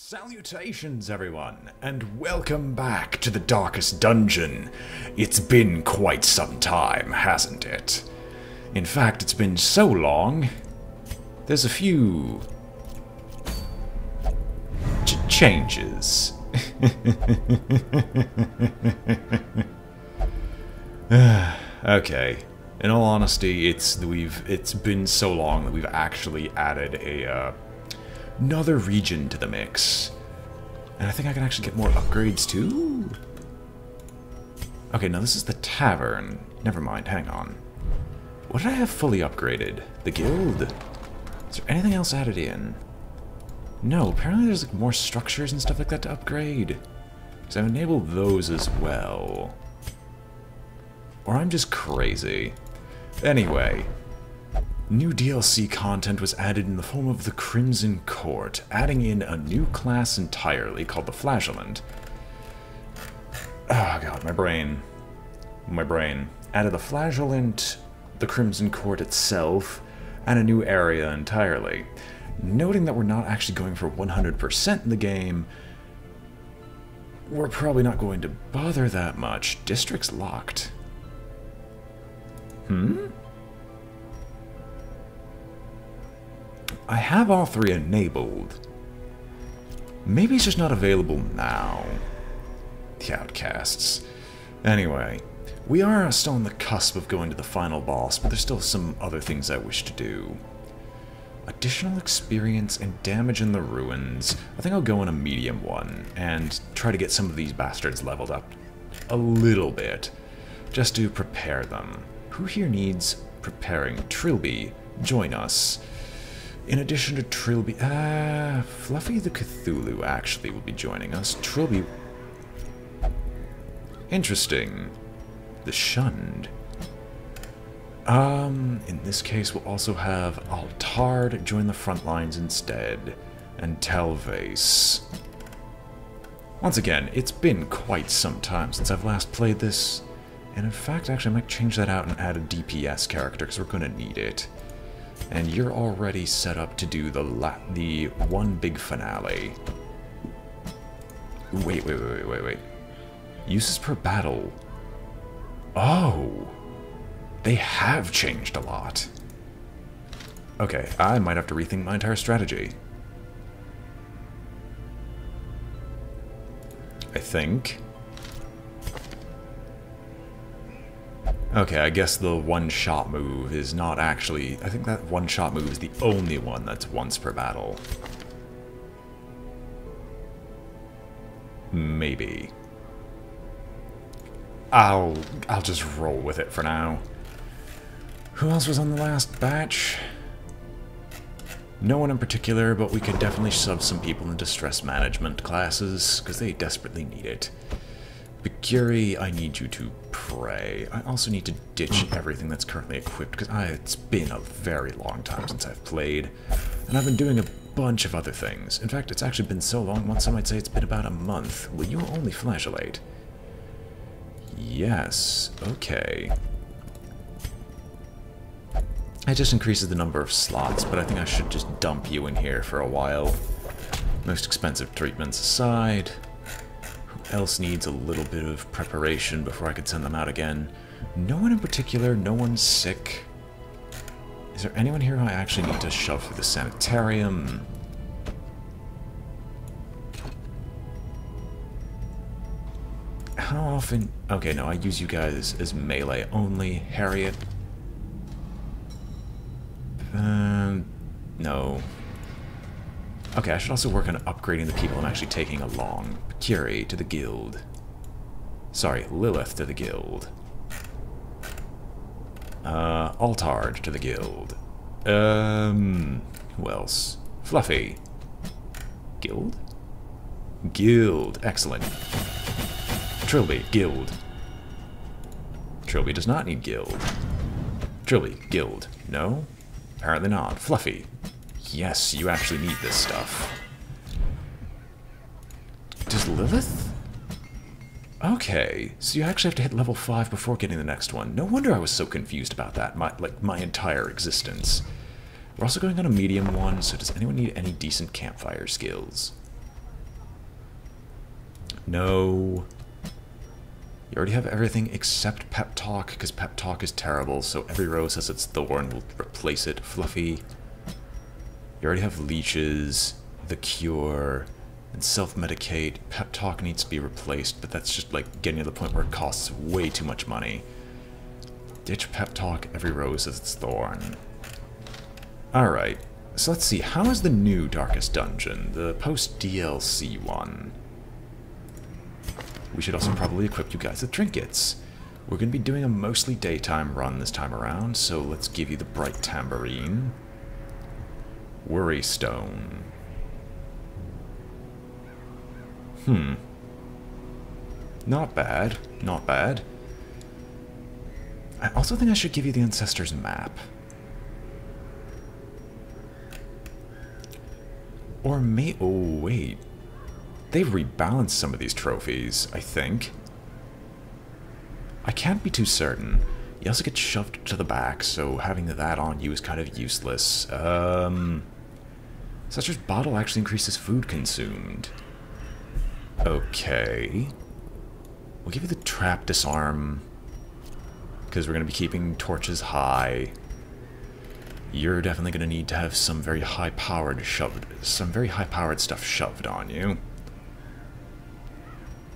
Salutations everyone, and welcome back to the darkest dungeon. It's been quite some time, hasn't it? In fact, it's been so long, there's a few changes. Okay, in all honesty, it's been so long that we've actually added another region to the mix. And I think I can actually get more upgrades too? Okay, now this is the tavern. Never mind, hang on. What did I have fully upgraded? The guild? Is there anything else added in? No, apparently there's like more structures and stuff like that to upgrade. Because I've enabled those as well. Or I'm just crazy. Anyway. New DLC content was added in the form of the Crimson Court, adding in a new class entirely called the Flagellant. Oh god, my brain. Added the Flagellant, the Crimson Court itself, and a new area entirely. Noting that we're not actually going for 100% in the game, we're probably not going to bother that much. District's locked. I have all three enabled. Maybe it's just not available now. The Outcasts. Anyway, we are still on the cusp of going to the final boss, but there's still some other things I wish to do. Additional experience and damage in the ruins. I think I'll go on a medium one, and try to get some of these bastards leveled up a little bit, just to prepare them. Who here needs preparing? Trilby, join us. In addition to Trilby, Fluffy the Cthulhu actually will be joining us. Trilby... Interesting. The Shunned. In this case we'll also have Altard join the front lines instead. And Telvase. Once again, it's been quite some time since I've last played this. And in fact, actually I might change that out and add a DPS character, because we're going to need it. And you're already set up to do the one big finale. Wait. Uses per battle. Oh! They have changed a lot. Okay, I might have to rethink my entire strategy. I think. Okay, I guess the one-shot move is not actually... I think that one-shot move is the only one that's once per battle. Maybe. I'll just roll with it for now. Who else was on the last batch? No one in particular, but we could definitely shove some people into stress management classes, because they desperately need it. Biguri, I need you to pray. I also need to ditch everything that's currently equipped, because it's been a very long time since I've played, and I've been doing a bunch of other things. In fact, it's actually been so long, once I might say it's been about a month. Will you only flagellate? Yes, okay. It just increases the number of slots, but I think I should just dump you in here for a while. Most expensive treatments aside. Else needs a little bit of preparation before I could send them out again. No one in particular, no one's sick. Is there anyone here who I actually need to shove through the sanitarium? How often... Okay, no, I use you guys as melee only. Harriet? No. Okay, I should also work on upgrading the people I'm actually taking along. Curie to the guild. Sorry, Lilith to the guild. Altard to the guild. Who else? Fluffy. Guild? Guild. Excellent. Trilby. Guild. Trilby does not need guild. Trilby. Guild. No? Apparently not. Fluffy. Yes, you actually need this stuff. Does Lilith? Okay, so you actually have to hit level 5 before getting the next one. No wonder I was so confused about that, my entire existence. We're also going on a medium one, so does anyone need any decent campfire skills? No. You already have everything except Pep Talk, because Pep Talk is terrible, so every rose has its thorn. We'll replace it. Fluffy. You already have leeches, the cure, and self-medicate. Pep Talk needs to be replaced, but that's just like getting to the point where it costs way too much money. Ditch Pep Talk, every rose has its thorn. Alright, so let's see. How is the new Darkest Dungeon? The post-DLC one. We should also probably equip you guys with trinkets. We're going to be doing a mostly daytime run this time around, so let's give you the Bright Tambourine. Worry Stone. Not bad. Not bad. I also think I should give you the Ancestors map. Or oh wait. They've rebalanced some of these trophies, I think. I can't be too certain. You also get shoved to the back, so having that on you is kind of useless. Ancestor's bottle actually increases food consumed. Okay. We'll give you the trap disarm, because we're going to be keeping torches high. You're definitely going to need to have some very high-powered stuff shoved on you.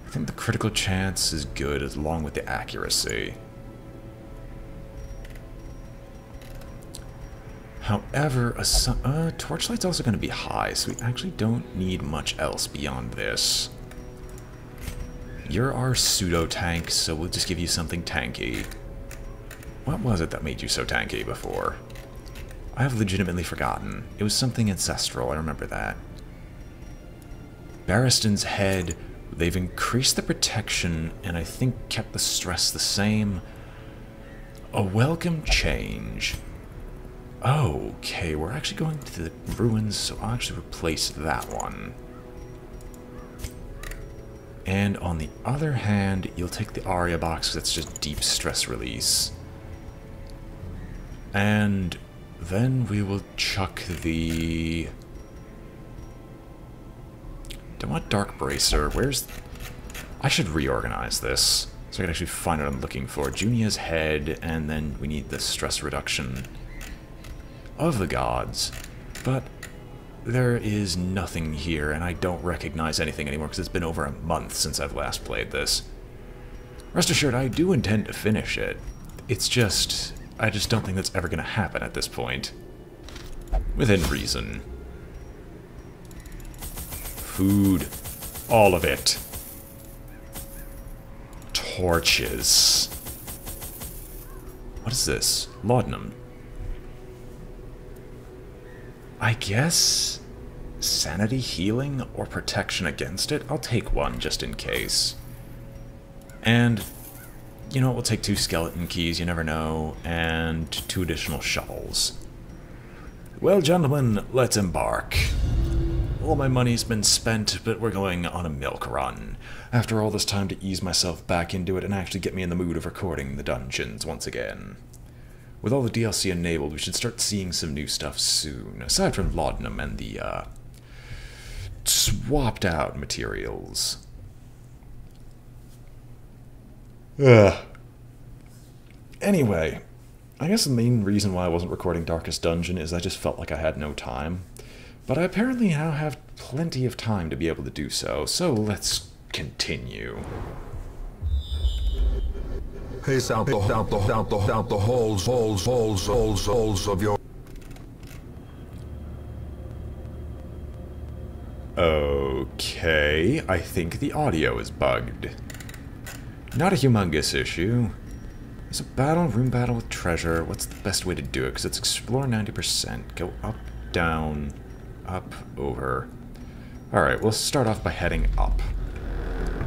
I think the critical chance is good along with the accuracy. However, Torchlight's also going to be high, so we actually don't need much else beyond this. You're our pseudo-tank, so we'll just give you something tanky. What was it that made you so tanky before? I have legitimately forgotten. It was something ancestral, I remember that. Barristan's head, they've increased the protection, and I think kept the stress the same. A welcome change. Okay, we're actually going to the ruins, so I'll actually replace that one. And on the other hand, you'll take the Aria box, because that's just deep stress release. And then we will chuck the... Don't want Dark Bracer. Where's... I should reorganize this, so I can actually find what I'm looking for. Junia's head, and then we need the stress reduction of the gods. But there is nothing here, and I don't recognize anything anymore because it's been over a month since I've last played this. Rest assured, I do intend to finish it. It's just... I just don't think that's ever going to happen at this point. Within reason. Food. All of it. Torches. What is this? Laudanum. I guess sanity healing or protection against it? I'll take one just in case. And, you know, we'll take 2 skeleton keys, you never know, and 2 additional shovels. Well, gentlemen, let's embark. All my money's been spent, but we're going on a milk run. After all this time to ease myself back into it and actually get me in the mood of recording the dungeons once again. With all the DLC enabled, we should start seeing some new stuff soon, aside from laudanum and the, swapped out materials. Anyway, I guess the main reason why I wasn't recording Darkest Dungeon is I just felt like I had no time. But I apparently now have plenty of time to be able to do so, so let's continue. Pace out the holes of your... Okay, I think the audio is bugged. Not a humongous issue. There's a room battle with treasure. What's the best way to do it? Because it's explore 90%. Go up, down, up, over. Alright, we'll start off by heading up.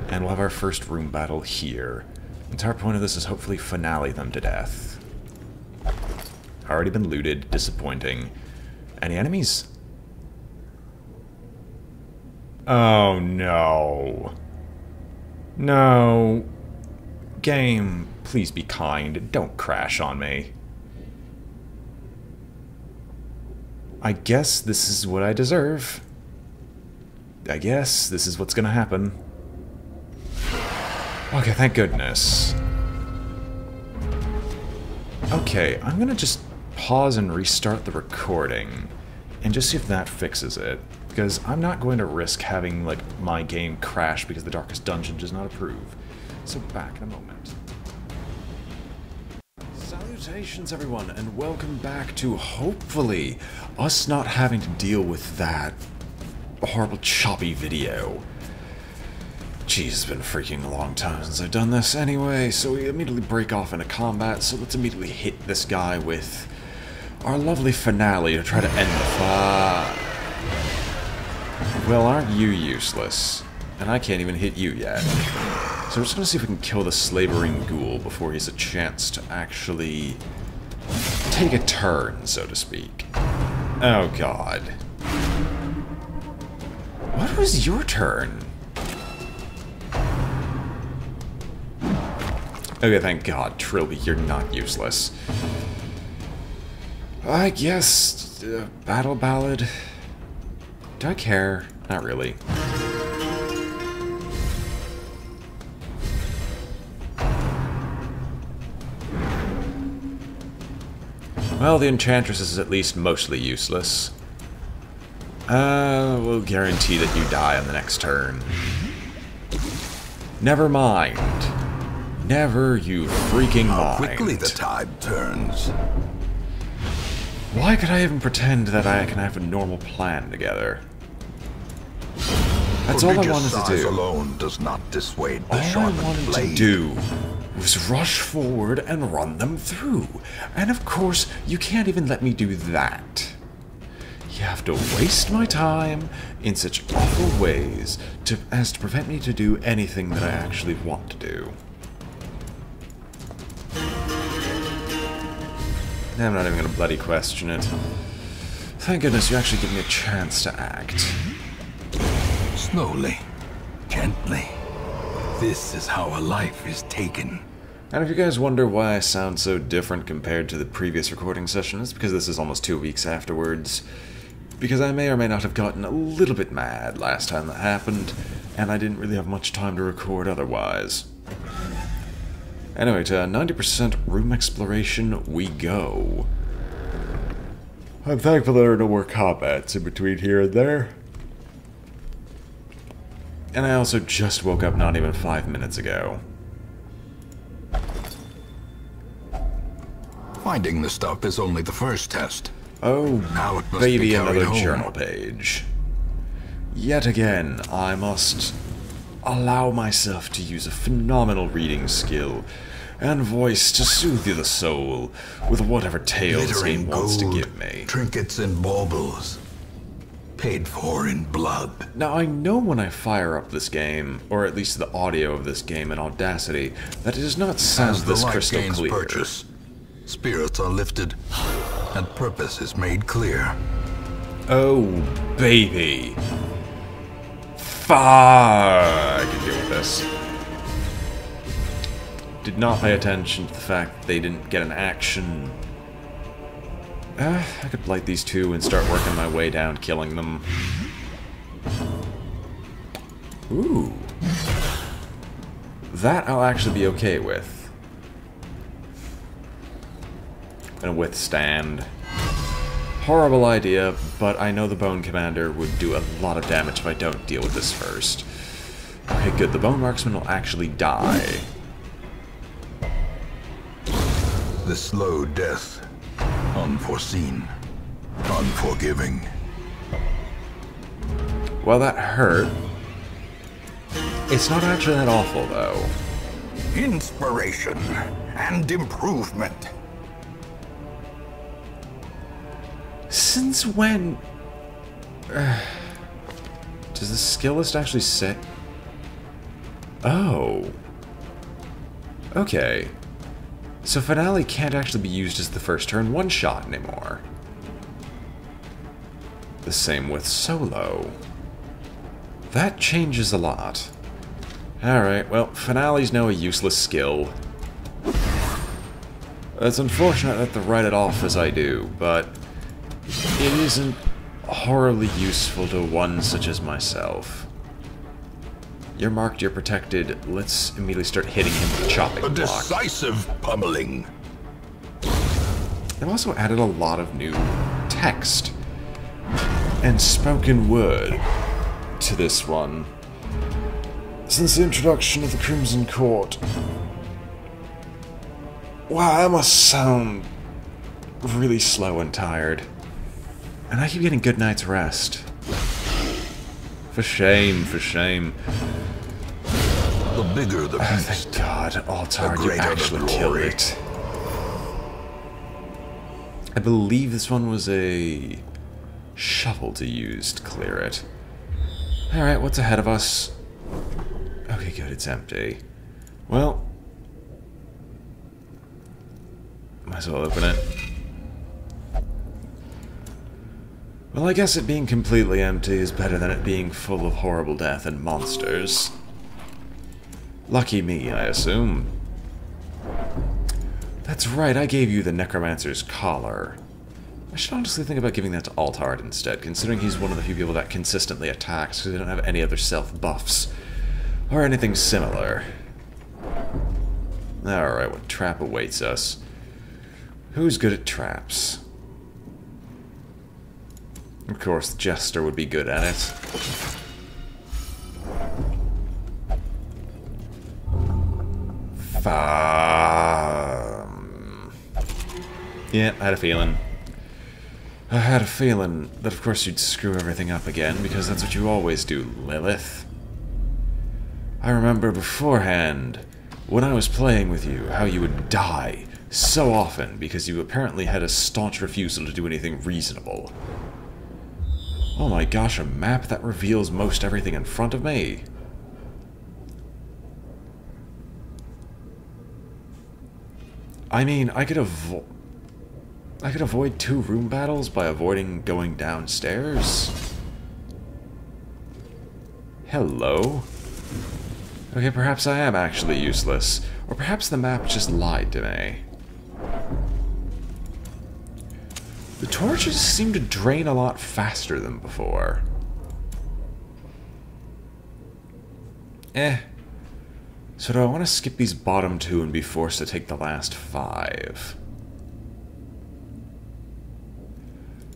And we'll have our first room battle here. The entire point of this is hopefully finale them to death. Already been looted. Disappointing. Any enemies? Oh no. No. Game, please be kind. Don't crash on me. I guess this is what I deserve. I guess this is what's gonna happen. Okay, thank goodness. Okay, I'm gonna just pause and restart the recording and just see if that fixes it. Because I'm not going to risk having, like, my game crash because the Darkest Dungeon does not approve. So back in a moment. Salutations, everyone, and welcome back to, hopefully, us not having to deal with that horrible choppy video. Jeez, it's been a freaking long time since I've done this anyway, so we immediately break off into combat, so let's immediately hit this guy with our lovely finale to try to end the fight. Well, aren't you useless? And I can't even hit you yet. So we're just gonna see if we can kill the slavering ghoul before he has a chance to actually take a turn, so to speak. Oh god. What was your turn? Okay, thank God, Trilby, you're not useless. I guess... Battle Ballad? Do I care? Not really. Well, the Enchantress is at least mostly useless. We'll guarantee that you die on the next turn. Never mind. Never you freaking mind. How quickly the tide turns. Why could I even pretend that I can have a normal plan together? That's all I wanted to do. Alone does not dissuade the all I wanted to do was rush forward and run them through. And of course, you can't even let me do that. You have to waste my time in such awful ways as to prevent me to do anything that I actually want to do. I'm not even gonna bloody question it. Thank goodness you actually give me a chance to act. Slowly, gently. This is how a life is taken. And if you guys wonder why I sound so different compared to the previous recording session, it's because this is almost 2 weeks afterwards. Because I may or may not have gotten a little bit mad last time that happened, and I didn't really have much time to record otherwise. Anyway, to 90% room exploration we go. I'm thankful there are no more combats in between here and there. And I also just woke up not even 5 minutes ago. Finding the stuff is only the first test. Oh, Now it must baby, be carried another home. journal page. Yet again, I must allow myself to use a phenomenal reading skill and voice to soothe the soul with whatever tales he Glittering wants to gold, give me. trinkets and baubles, paid for in blood. Now, I know when I fire up this game, or at least the audio of this game in Audacity, that it does not sound As the this light crystal gains clear. purchase, spirits are lifted, and purpose is made clear. Oh, baby. Fuck! I can deal with this. Did not pay attention to the fact that they didn't get an action. I could blight these two and start working my way down, killing them. Ooh. That I'll actually be okay with. Gonna withstand. Horrible idea, but I know the Bone Commander would do a lot of damage if I don't deal with this first. Okay, good. The Bone Marksman will actually die. The slow death, unforeseen, unforgiving. Well, that hurt. It's not actually that awful, though. Inspiration and improvement. Since when... does the skill list actually say... Oh. Okay. So Finale can't actually be used as the first turn one-shot anymore. The same with Solo. That changes a lot. Alright, well, Finale's now a useless skill. It's unfortunate that to write it off as I do, but it isn't horribly useful to one such as myself. You're marked, you're protected. Let's immediately start hitting him with the chopping A block. decisive pummeling. They've also added a lot of new text and spoken word to this one. Since the introduction of the Crimson Court. Wow, I must sound really slow and tired. And I keep getting good night's rest. For shame, for shame. The bigger the Oh, beast, thank God, Altar, you greater the actually killed glory. it. I believe this one was a shovel to use to clear it. Alright, what's ahead of us? Okay, good, it's empty. Well, might as well open it. Well, I guess it being completely empty is better than it being full of horrible death and monsters. Lucky me, I assume. That's right, I gave you the Necromancer's collar. I should honestly think about giving that to Altard instead, considering he's one of the few people that consistently attacks because they don't have any other self-buffs. Or anything similar. Alright, what trap awaits us? Who's good at traps? Of course, the Jester would be good at it. Yeah, I had a feeling. I had a feeling that of course you'd screw everything up again, because that's what you always do, Lilith. I remember beforehand, when I was playing with you, how you would die so often because you apparently had a staunch refusal to do anything reasonable. Oh my gosh, a map that reveals most everything in front of me. I mean, I could avoid 2 room battles by avoiding going downstairs. Hello? Okay, perhaps I am actually useless. Or perhaps the map just lied to me. The torches seem to drain a lot faster than before. So do I want to skip these bottom 2 and be forced to take the last 5?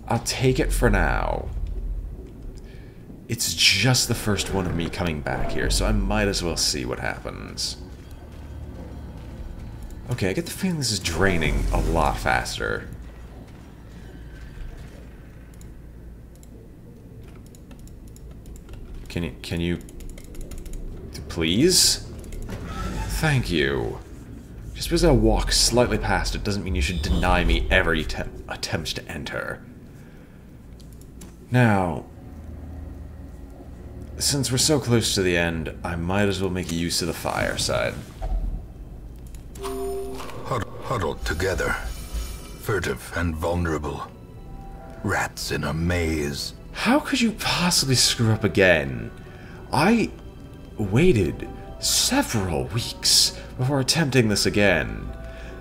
I'll take it for now. It's just the first one of me coming back here, so I might as well see what happens. Okay, I get the feeling this is draining a lot faster. Can you... Please? Thank you. Just because I walk slightly past it doesn't mean you should deny me every attempt to enter. Now, since we're so close to the end, I might as well make use of the fireside. Huddled together, furtive and vulnerable. Rats in a maze. How could you possibly screw up again? I waited several weeks before attempting this again.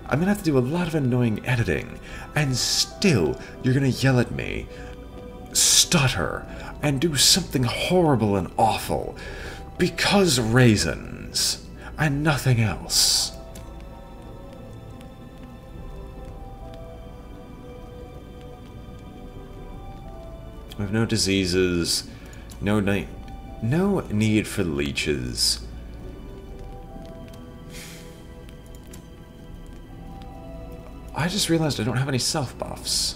I'm gonna have to do a lot of annoying editing, and still you're gonna yell at me, stutter, and do something horrible and awful because raisins and nothing else. We have no diseases, no need for leeches. I just realized I don't have any self-buffs.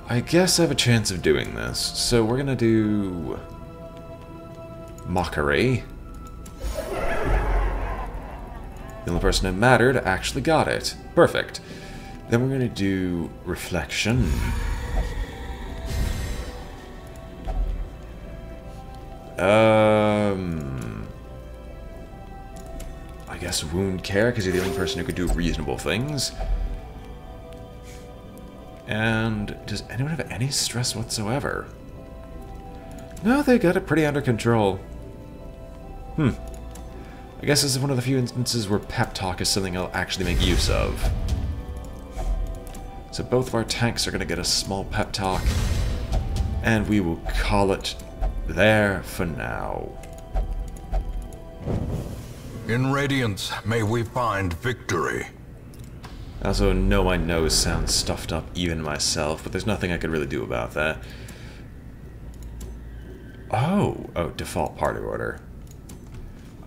I guess I have a chance of doing this, so we're gonna do... Mockery. The only person it mattered actually got it. Perfect. Then we're gonna do Reflection. I guess Wound Care, because you're the only person who could do reasonable things. And does anyone have any stress whatsoever? No, they got it pretty under control. I guess this is one of the few instances where pep talk is something I'll actually make use of. So both of our tanks are going to get a small pep talk. And we will call it there for now. In Radiance, may we find victory. I also know my nose sounds stuffed up even myself, but there's nothing I could really do about that. Oh, default party order.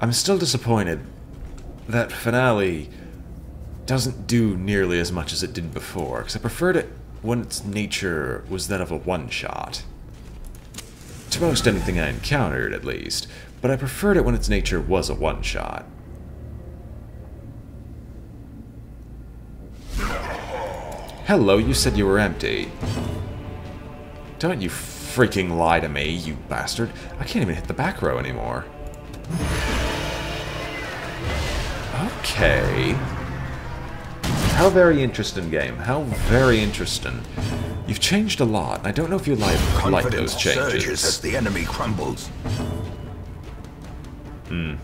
I'm still disappointed that finale doesn't do nearly as much as it did before, because I preferred it when its nature was that of a one-shot. To most anything I encountered, at least, but I preferred it when its nature was a one-shot. Hello, you said you were empty. Don't you freaking lie to me, you bastard. I can't even hit the back row anymore. Okay. How very interesting, game. How very interesting. You've changed a lot, and I don't know if you like those changes. Surges as the enemy crumbles. You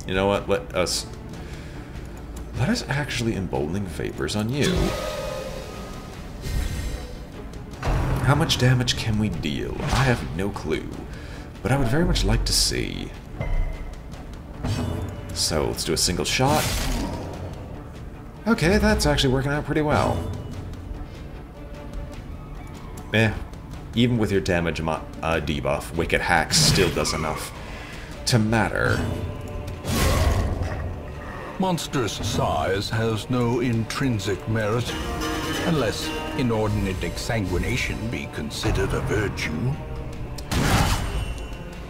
know what? Let us actually emboldening vapors on you. How much damage can we deal? I have no clue, but I would very much like to see. So let's do a single shot. Okay, that's actually working out pretty well. Even with your damage debuff, Wicked Hack still does enough to matter. Monstrous size has no intrinsic merit, unless inordinate exsanguination be considered a virtue.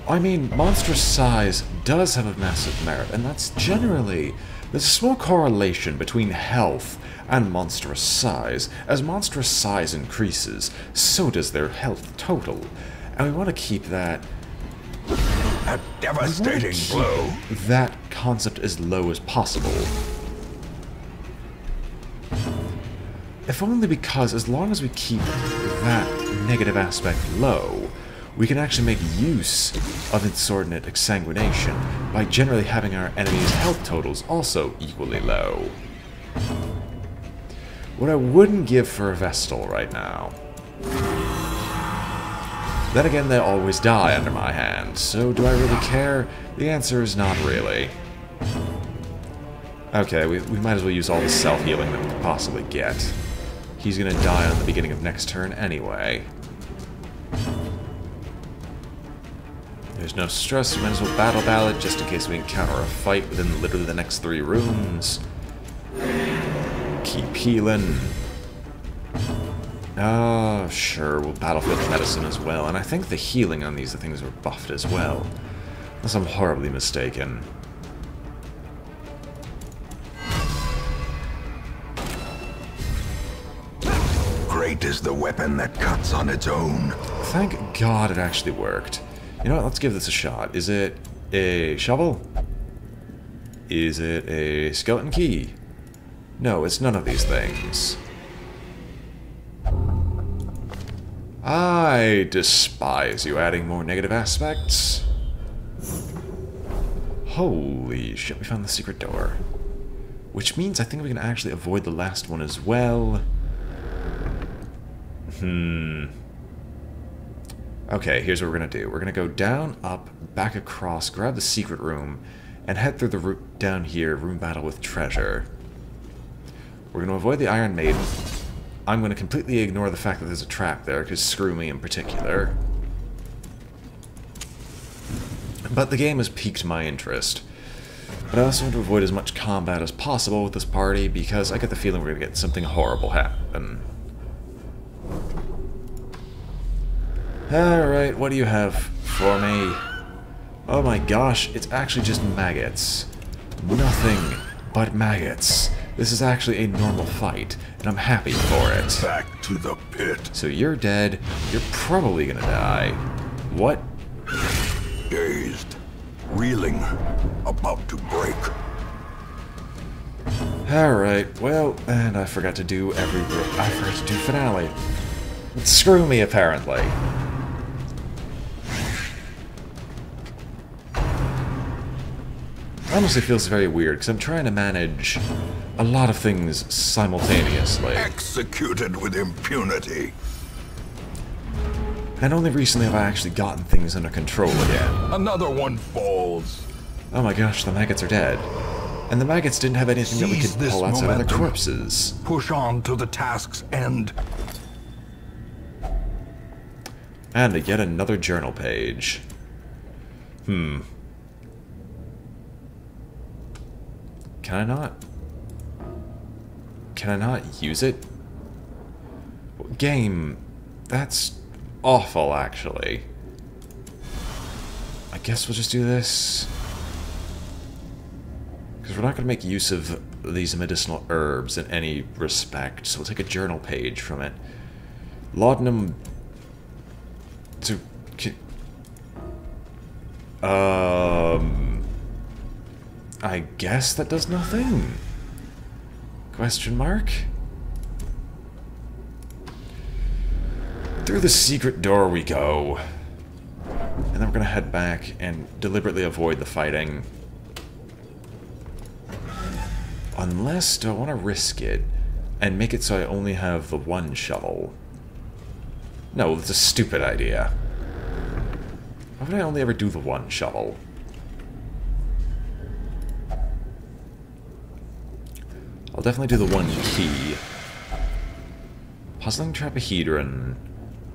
I mean, monstrous size does have a massive merit, and that's generally... There's a small correlation between health and monstrous size. As monstrous size increases, so does their health total. And we want to keep that... A devastating blow. That concept as low as possible. If only because as long as we keep that negative aspect low, we can actually make use of insordinate exsanguination by generally having our enemies' health totals also equally low. What I wouldn't give for a Vestal right now. Then again, they always die under my hand, so do I really care? The answer is not really. Okay, we might as well use all the self-healing that we could possibly get. He's gonna die on the beginning of next turn anyway. There's no stress, we might as well battle ballad just in case we encounter a fight within literally the next 3 rooms. Keep healing. Sure, we'll battlefield medicine as well, and I think the healing on these things were buffed as well. Unless I'm horribly mistaken. Great is the weapon that cuts on its own. Thank God it actually worked. You know what, let's give this a shot. Is it a shovel? Is it a skeleton key? No, it's none of these things. I despise you adding more negative aspects. Holy shit, we found the secret door. Which means I think we can actually avoid the last one as well. Okay, here's what we're going to do. We're going to go down, up, back across, grab the secret room, and head through the route down here, room battle with treasure. We're going to avoid the Iron Maiden. I'm going to completely ignore the fact that there's a trap there, because screw me in particular. But the game has piqued my interest. But I also want to avoid as much combat as possible with this party, because I get the feeling we're going to get something horrible happen. Alright, what do you have for me? Oh my gosh, it's actually just maggots. Nothing but maggots. This is actually a normal fight, and I'm happy for it. Back to the pit. So you're dead, you're probably gonna die. What? Dazed, reeling, about to break. Alright, well, and I forgot to do finale. Screw me, apparently. honestly feels very weird, because I'm trying to manage a lot of things simultaneously. Executed with impunity. And only recently have I actually gotten things under control again. Another one falls. Oh my gosh, the maggots are dead. And the maggots didn't have anything that we Seize could this pull outside of their momentum. corpses. Push on to the task's end. And yet another journal page. Can I not? Can I not use it? Game, that's awful, actually. I guess we'll just do this. Because we're not going to make use of these medicinal herbs in any respect, so we'll take a journal page from it. Laudanum to... I guess that does nothing. Question mark? Through the secret door we go. And then we're gonna head back and deliberately avoid the fighting. Unless, do I want to risk it and make it so I only have the one shovel? No, that's a stupid idea. Why would I only ever do the one shovel? I'll definitely do the one key. Puzzling Trapahedron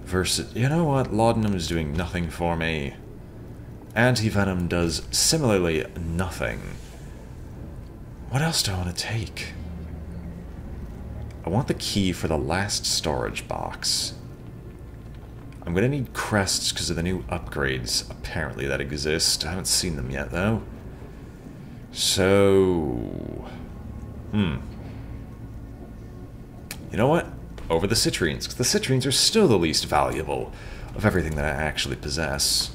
versus... You know what? Laudanum is doing nothing for me. Anti-Venom does similarly nothing. What else do I want to take? I want the key for the last storage box. I'm going to need crests because of the new upgrades, apparently, that exist. I haven't seen them yet, though. So... You know what? Over the citrines, because the citrines are still the least valuable of everything that I actually possess.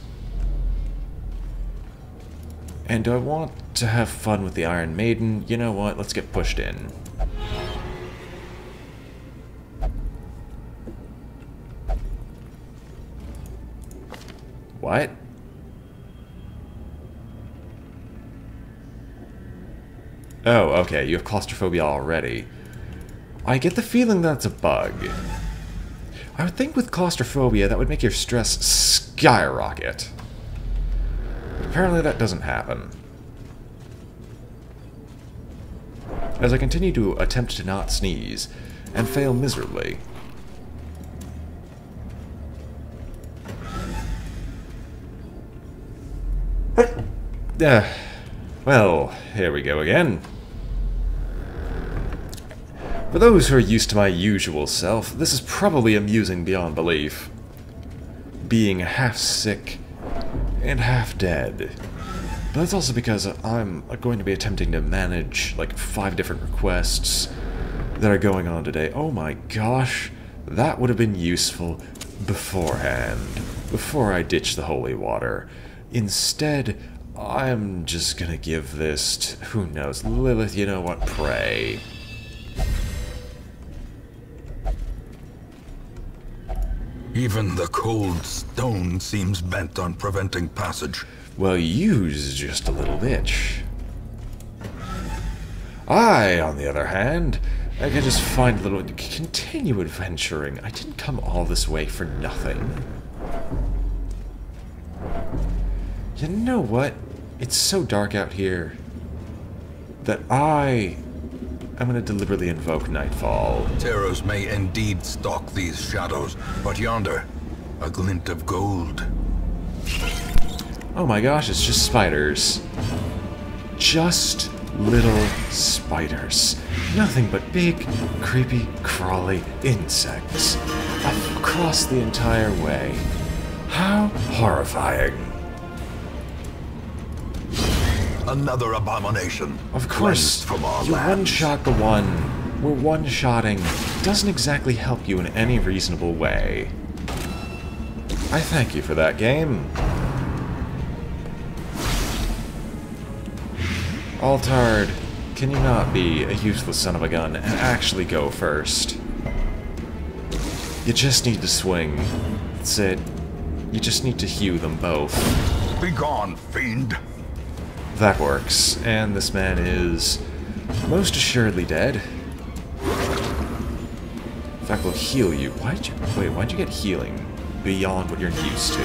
And do I want to have fun with the Iron Maiden? You know what? Let's get pushed in. What? Oh, okay, you have claustrophobia already. I get the feeling that's a bug. I would think with claustrophobia that would make your stress skyrocket. But apparently that doesn't happen. As I continue to attempt to not sneeze, and fail miserably. Well, here we go again. For those who are used to my usual self, this is probably amusing beyond belief. Being half sick and half dead. But that's also because I'm going to be attempting to manage like 5 different requests that are going on today. Oh my gosh, that would have been useful beforehand, before I ditch the holy water. Instead, I'm just gonna give this to, who knows, Lilith, you know what, pray. Even the cold stone seems bent on preventing passage. Well, you's just a little bitch. I, on the other hand, I can just find a little... Continue adventuring. I didn't come all this way for nothing. You know what? It's so dark out here that I'm gonna deliberately invoke Nightfall. Terrors may indeed stalk these shadows, but yonder, a glint of gold. Oh my gosh, it's just spiders. Just little spiders. Nothing but big, creepy, crawly insects. Across the entire way. How horrifying. Another abomination. Of course, cleansed from our you lands. one-shot the one. We're one-shotting. Doesn't exactly help you in any reasonable way. I thank you for that, game. Altard, can you not be a useless son of a gun and actually go first? You just need to swing. That's it. You just need to hew them both. Begone, fiend. That works. And this man is most assuredly dead. In fact, we'll heal you. Why'd you get healing beyond what you're used to?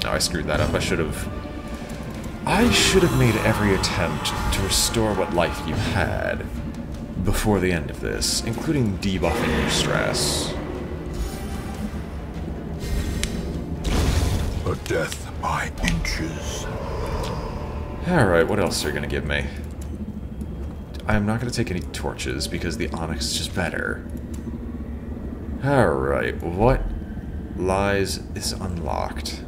Oh, I screwed that up. I should have made every attempt to restore what life you had before the end of this, including debuffing your stress. A death by inches. Alright, what else are you going to give me? I'm not going to take any torches because the onyx is just better. Alright, what lies is unlocked?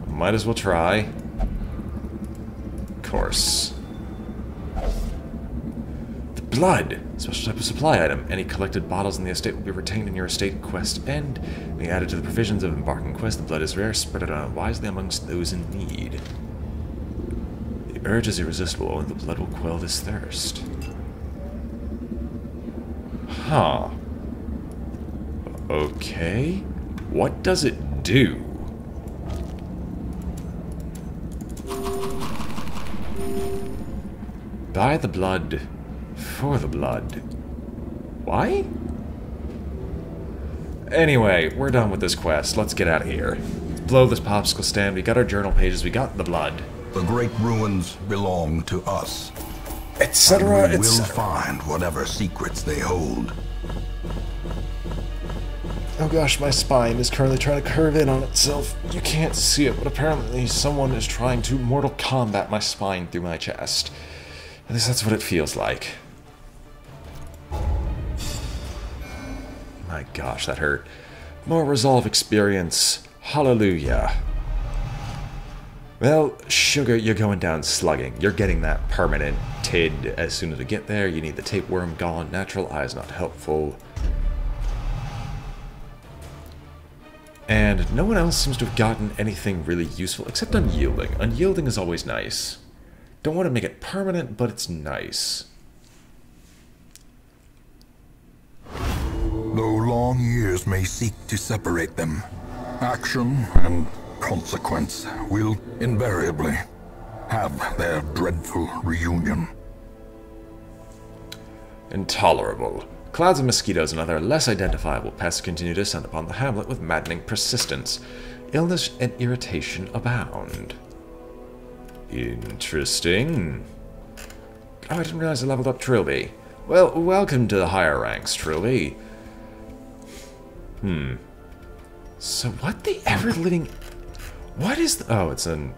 Might as well try. Of course. The blood! Special type of supply item. Any collected bottles in the estate will be retained in your estate quest end. Being added to the provisions of embarking quest, the blood is rare, spread it out wisely amongst those in need. The urge is irresistible, and the blood will quell this thirst. Huh. Okay. What does it do? Buy the blood for the blood. Why? Anyway, we're done with this quest. Let's get out of here. Let's blow this popsicle stand. We got our journal pages. We got the blood. The great ruins belong to us. Etc. We will find whatever secrets they hold. Oh gosh, my spine is currently trying to curve in on itself. You can't see it, but apparently someone is trying to Mortal Kombat my spine through my chest. At least that's what it feels like. My gosh, that hurt. More resolve experience. Hallelujah. Well, sugar, you're going down slugging. You're getting that permanent tid as soon as we get there. You need the tapeworm gone. Natural eye is not helpful. And no one else seems to have gotten anything really useful except unyielding. Unyielding is always nice. Don't want to make it permanent, but it's nice. Though long years may seek to separate them, action and consequence will invariably have their dreadful reunion. Intolerable. Clouds of mosquitoes and other less identifiable pests continue to descend upon the hamlet with maddening persistence. Illness and irritation abound. Interesting. Oh, I didn't realize I leveled up Trilby. Well, welcome to the higher ranks, Trilby. So what the ever-living... What is the... Oh, it's an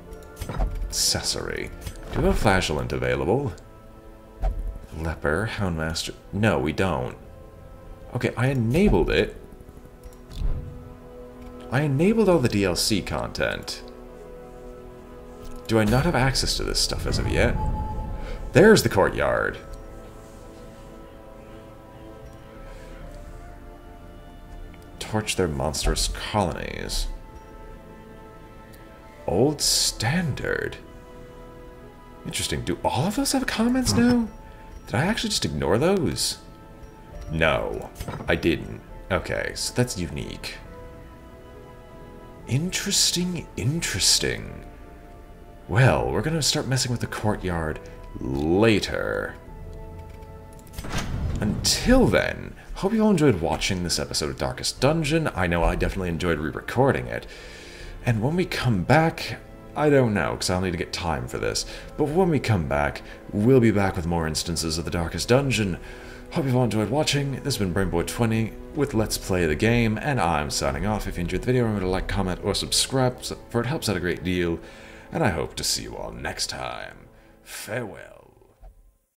accessory. Do we have a flagellant available? Leper, Houndmaster... No, we don't. Okay, I enabled it. I enabled all the DLC content. Do I not have access to this stuff as of yet? There's the courtyard. Torch their monstrous colonies. Old standard. Interesting. Do all of those have comments now? Did I actually just ignore those? No, I didn't. Okay, so that's unique. Interesting, interesting. Well, we're gonna start messing with the courtyard later. Until then, hope you all enjoyed watching this episode of Darkest Dungeon. I know I definitely enjoyed re-recording it. And when we come back, I don't know, because I'll need to get time for this. But when we come back, we'll be back with more instances of the Darkest Dungeon. Hope you've all enjoyed watching. This has been BrainBoy20 with Let's Play the Game, and I'm signing off. If you enjoyed the video, remember to like, comment, or subscribe, for it helps out a great deal. And I hope to see you all next time. Farewell.